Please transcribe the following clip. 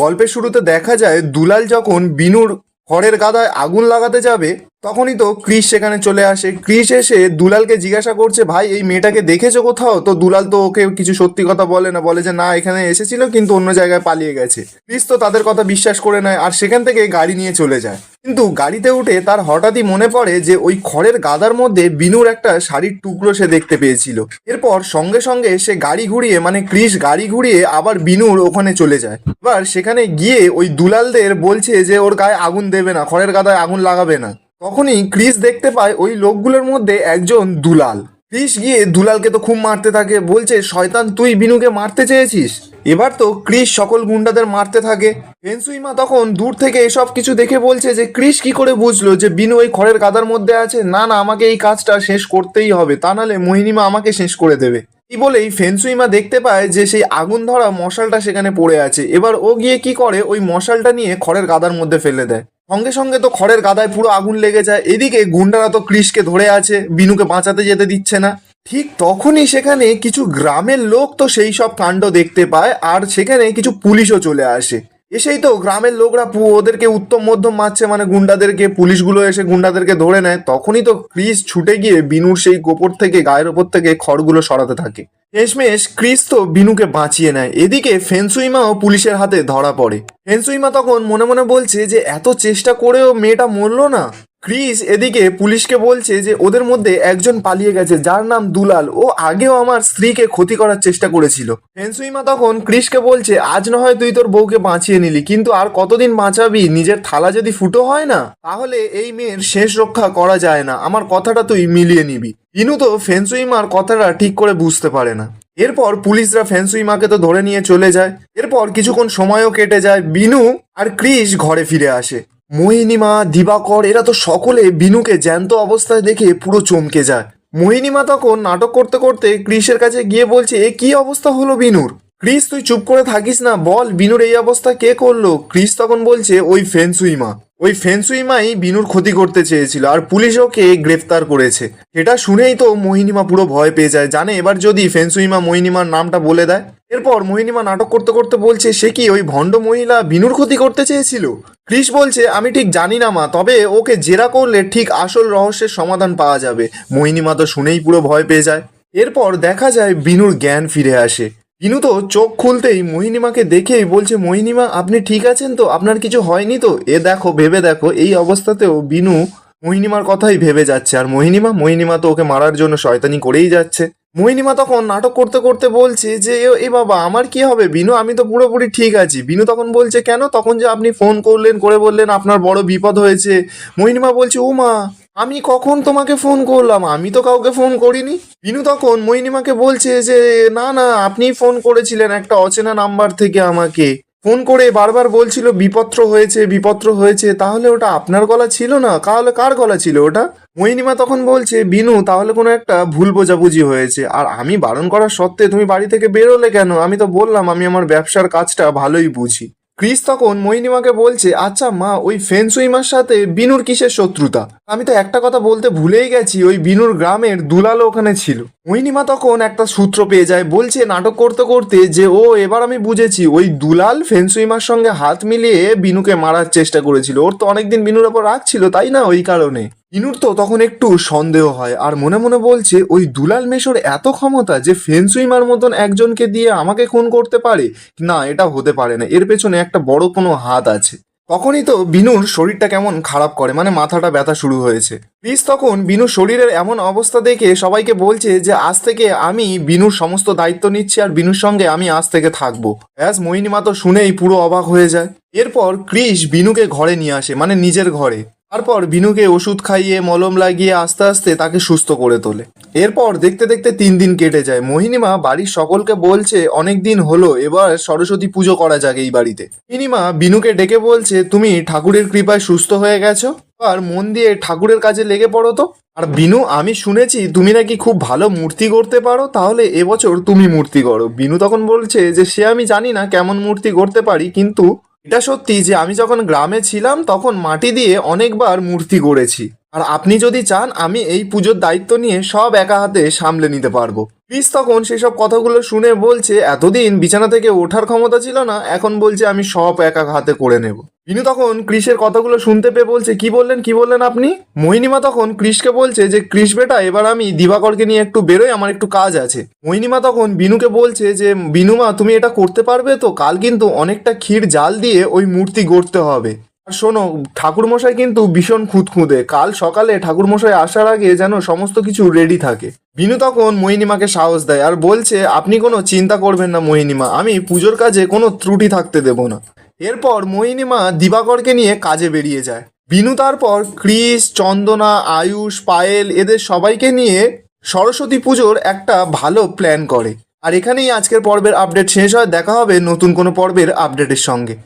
গল্পের শুরুতে দেখা যায় দুলাল যখন বিনুর খড়ের গাদায় আগুন লাগাতে যাবে তখনই তো ক্রিস সেখানে চলে আসে। ক্রিস এসে দুলালকে জিজ্ঞাসা করছে, ভাই এই মেয়েটাকে দেখেছো কোথাও? তো দুলাল তো ওকে কিছু সত্যি কথা বলে না, বলে যে না এখানে এসেছিল কিন্তু অন্য জায়গায় পালিয়ে গেছে। ক্রিস তো তাদের কথা বিশ্বাস করে নেয় আর সেখান থেকে গাড়ি নিয়ে চলে যায়। কিন্তু গাড়িতে উঠে তার হঠাৎই মনে পড়ে যে ওই খড়ের গাদার মধ্যে বিনুর একটা শাড়ির টুকরো সে দেখতে পেয়েছিল। এরপর সঙ্গে সঙ্গে সে গাড়ি ঘুরিয়ে মানে ক্রিস গাড়ি ঘুরিয়ে আবার বিনুর ওখানে চলে যায়। এবার সেখানে গিয়ে ওই দুলালদের বলছে যে ওর গায়ে আগুন দেবে না, খড়ের গাদায় আগুন লাগাবে না। তখনই ক্রিস দেখতে পায় ওই লোকগুলোর মধ্যে একজন দুলাল। ক্রিস গিয়ে দুলালকে তো খুব মারতে থাকে, বলছে শয়তান তুই বিনুকে মারতে চেয়েছিস। এবার তো ক্রিস সকল গুন্ডাদের মারতে থাকে। ফেন্সুইমা তখন দূর থেকে এসব কিছু দেখে বলছে যে ক্রিস কি করে বুঝলো যে বিনু ওই খড়ের গাদার মধ্যে আছে? না না, আমাকে এই কাজটা শেষ করতেই হবে, তা নাহলে মোহিনীমা আমাকে শেষ করে দেবে। কি বলেই ফেন্সুইমা দেখতে পায় যে সেই আগুন ধরা মশালটা সেখানে পড়ে আছে। এবার ও গিয়ে কি করে ওই মশালটা নিয়ে খড়ের গাদার মধ্যে ফেলে দেয়। সঙ্গে সঙ্গে তো খড়ের গাদায় পুরো আগুন লেগে যায়। এদিকে গুন্ডারা তো ক্রিসকে ধরে আছে, বিনুকে বাঁচাতে যেতে দিচ্ছে না। ঠিক তখনই সেখানে কিছু গ্রামের লোক তো সেই সব কাণ্ড দেখতে পায় আর সেখানে কিছু পুলিশও চলে আসে। এসেই তো গ্রামের লোকরা ওদেরকে উত্তম মধ্যম মারছে, মানে গুন্ডাদেরকে। পুলিশগুলো এসে গুন্ডাদেরকে ধরে নেয়। তখনই তো ক্রিস ছুটে গিয়ে বিনুর সেই গোপর থেকে গায়ের ওপর থেকে খড়গুলো সরাতে থাকে। শেষমেশ ক্রিস তো বিনুকে বাঁচিয়ে নেয়। এদিকে ফেন্সুইমাও পুলিশের হাতে ধরা পড়ে। ফেন্সুইমা তখন মনে মনে বলছে যে এত চেষ্টা করেও মেয়েটা মরলো না। ক্রিস এদিকে পুলিশকে বলছে যে ওদের মধ্যে একজন পালিয়ে গেছে যার নাম দুলাল, ও আগেও আমার স্ত্রীকে ক্ষতি করার চেষ্টা করেছিল। ফেন্সুইমা তখন ক্রিসকে বলছে আজ না হয় তুই তোর বউকে বাঁচিয়ে নিলি, কিন্তু আর কতদিন বাঁচাবি? নিজের থালা যদি ফুটো হয় না তাহলে এই মেয়ের শেষ রক্ষা করা যায় না, আমার কথাটা তুই মিলিয়ে নিবি। ইনু তো ফেন্সুইমার কথাটা ঠিক করে বুঝতে পারে না। এরপর পুলিশরা ফেন্সুইমাকে তো ধরে নিয়ে চলে যায়। এরপর কিছুক্ষণ সময়ও কেটে যায়। বিনু আর ক্রিস ঘরে ফিরে আসে। মোহিনীমা, দিবাকর এরা তো সকলে বিনুকে জ্যান্ত অবস্থায় দেখে পুরো চমকে যায়। মোহিনীমা তখন নাটক করতে করতে ক্রিসের কাছে গিয়ে বলছে এ কি অবস্থা হলো বিনুর? ক্রিস তুই চুপ করে থাকিস না, বল বিনুর এই অবস্থা কে করলো? ক্রিস তখন বলছে ওই ফেন্সুইমা। ওই ফেন্সুইমাই বিনুর ক্ষতি করতে চেয়েছিল আর পুলিশ ওকে গ্রেফতার করেছে। এটা শুনেই তো মোহিনীমা পুরো ভয় পেয়ে যায়, জানে এবার যদি ফেন্সুইমা মোহিনীমার নামটা বলে দেয়। এরপর মোহিনীমা নাটক করতে করতে বলছে সে কি ওই ভণ্ড মহিলা বিনুর ক্ষতি করতে চেয়েছিল? ক্রিস বলছে আমি ঠিক জানি না মা, তবে ওকে জেরা করলে ঠিক আসল রহস্যের সমাধান পাওয়া যাবে। মোহিনীমা তো শুনেই পুরো ভয় পেয়ে যায়। এরপর দেখা যায় বিনুর জ্ঞান ফিরে আসে। বিনু তো চোখ খুলতেই মোহিনীমাকে দেখেই বলছে মোহিনীমা আপনি ঠিক আছেন তো? আপনার কিছু হয়নি তো? এ দেখো, ভেবে দেখো, এই অবস্থাতেও বিনু মোহিনীমার কথাই ভেবে যাচ্ছে। আর মোহিনীমা তো ওকে মারার জন্য শয়তানি করেই যাচ্ছে। মোহিনীমা তখন নাটক করতে করতে বলছে যে এ বাবা আমার কি হবে বিনু, আমি তো পুরোপুরি ঠিক আছি। বিনু তখন বলছে কেন? তখন যে আপনি ফোন করলেন, করে বললেন আপনার বড় বিপদ হয়েছে। মোহিনীমা বলছে ও মা, আমি কখন তোমাকে ফোন করলাম? আমি তো কাউকে ফোন করিনি। বিনু তখন মোহিনীমাকে বলছে যে না না, আপনিই ফোন করেছিলেন একটা অচেনা নাম্বার থেকে আমাকে। ফোন করে বারবার বলছিল বিপত্র হয়েছে বিপত্র হয়েছে। তাহলে ওটা আপনার গলা ছিল না, তাহলে কার গলা ছিল ওটা? মোহিনীমা তখন বলছে বিনু তাহলে কোনো একটা ভুল বোঝাবুঝি হয়েছে। আর আমি বারণ করা সত্ত্বে তুমি বাড়ি থেকে বেরোলে কেন? আমি তো বললাম আমি আমার ব্যবসার কাজটা ভালোই বুঝি। ক্রিস তখন মোহিনীমাকে বলছে আচ্ছা মা, ওই ফেন্সুইমার সাথে বিনুর কিসের শত্রুতা? আমি তো একটা কথা বলতে ভুলেই গেছি, ওই বিনুর গ্রামের দুলালও ওখানে ছিল। মোহিনীমা তখন একটা সূত্র পেয়ে যায়, বলছে নাটক করতে করতে যে ও এবার আমি বুঝেছি, ওই দুলাল ফেন্সুইমার সঙ্গে হাত মিলিয়ে বিনুকে মারার চেষ্টা করেছিল। ওর তো অনেকদিন বিনুর ওপর রাগ ছিল, তাই না? ওই কারণে ইনুর তো তখন একটু সন্দেহ হয় আর মনে মনে বলছে ওই দুলাল মেশোর এত ক্ষমতা যে ফেন্সুইমার মতন একজনকে দিয়ে আমাকে খুন করতে পারে? না, এটা হতে পারে না, এর পেছনে একটা বড় কোনো হাত আছে। তখনই তো বিনুর শরীরটা কেমন খারাপ করে, মানে মাথাটা ব্যথা শুরু হয়েছে। ক্রিস তখন বিনুর শরীরের এমন অবস্থা দেখে সবাইকে বলছে যে আজ থেকে আমি বিনুর সমস্ত দায়িত্ব নিচ্ছি আর বিনুর সঙ্গে আমি আজ থেকে থাকবো। ব্যাস, মোহিনীমা তো শুনেই পুরো অবাক হয়ে যায়। এরপর ক্রিস বিনুকে ঘরে নিয়ে আসে, মানে নিজের ঘরে। তারপর বিনুকে ওষুধ খাইয়ে মলম লাগিয়ে আস্তে আস্তে তাকে সুস্থ করে তোলে। এরপর দেখতে দেখতে 3 দিন কেটে যায়। মোহিনীমা বাড়ির সকলকে বলছে অনেক দিন হলো, এবার সরস্বতী পুজো করা যাক এই বাড়িতে। মিনিমা বিনুকে ডেকে বলছে তুমি ঠাকুরের কৃপায় সুস্থ হয়ে গেছো, আর মন দিয়ে ঠাকুরের কাজে লেগে পড়ো তো। আর বিনু, আমি শুনেছি তুমি নাকি খুব ভালো মূর্তি করতে পারো, তাহলে এবছর তুমি মূর্তি করো। বিনু তখন বলছে যে সে আমি জানি না কেমন মূর্তি করতে পারি, কিন্তু এটা সত্যি যে আমি যখন গ্রামে ছিলাম তখন মাটি দিয়ে অনেকবার মূর্তি গড়েছি। আর আপনি যদি চান আমি এই পুজোর দায়িত্ব নিয়ে সব একা হাতে সামলে নিতে পারবো। ক্রিস তখন সেসব কথাগুলো শুনে বলছে এতদিন বিছানা থেকে ওঠার ক্ষমতা ছিল না, এখন বলছে আমি সব একা হাতে করে নেব। বিনু তখন ক্রিসের কথাগুলো শুনতে পেয়ে বলছে কি বললেন আপনি? মোহিনীমা তখন ক্রিসকে বলছে যে ক্রিস বেটা, এবার আমি দিবাকরকে নিয়ে একটু বেরোই, আমার একটু কাজ আছে। মোহিনীমা তখন বিনুকে বলছে যে বিনুমা, তুমি এটা করতে পারবে তো? কাল কিন্তু অনেকটা ক্ষীর জাল দিয়ে ওই মূর্তি গড়তে হবে। আর শোনো, ঠাকুরমশাই কিন্তু ভীষণ খুঁতখুঁতে, কাল সকালে ঠাকুরমশাই আসার আগে যেন সমস্ত কিছু রেডি থাকে। বিনু তখন মোহিনীমাকে সাহস দেয় আর বলছে আপনি কোনো চিন্তা করবেন না মোহিনীমা, আমি পুজোর কাজে কোনো ত্রুটি থাকতে দেব না। এরপর মোহিনীমা দিবাকরকে নিয়ে কাজে বেরিয়ে যায়। বিনু তারপর ক্রিস, চন্দনা, আয়ুষ, পায়েল এদের সবাইকে নিয়ে সরস্বতী পুজোর একটা ভালো প্ল্যান করে। আর এখানেই আজকের পর্বের আপডেট শেষ হয়। দেখা হবে নতুন কোনো পর্বের আপডেটের সঙ্গে।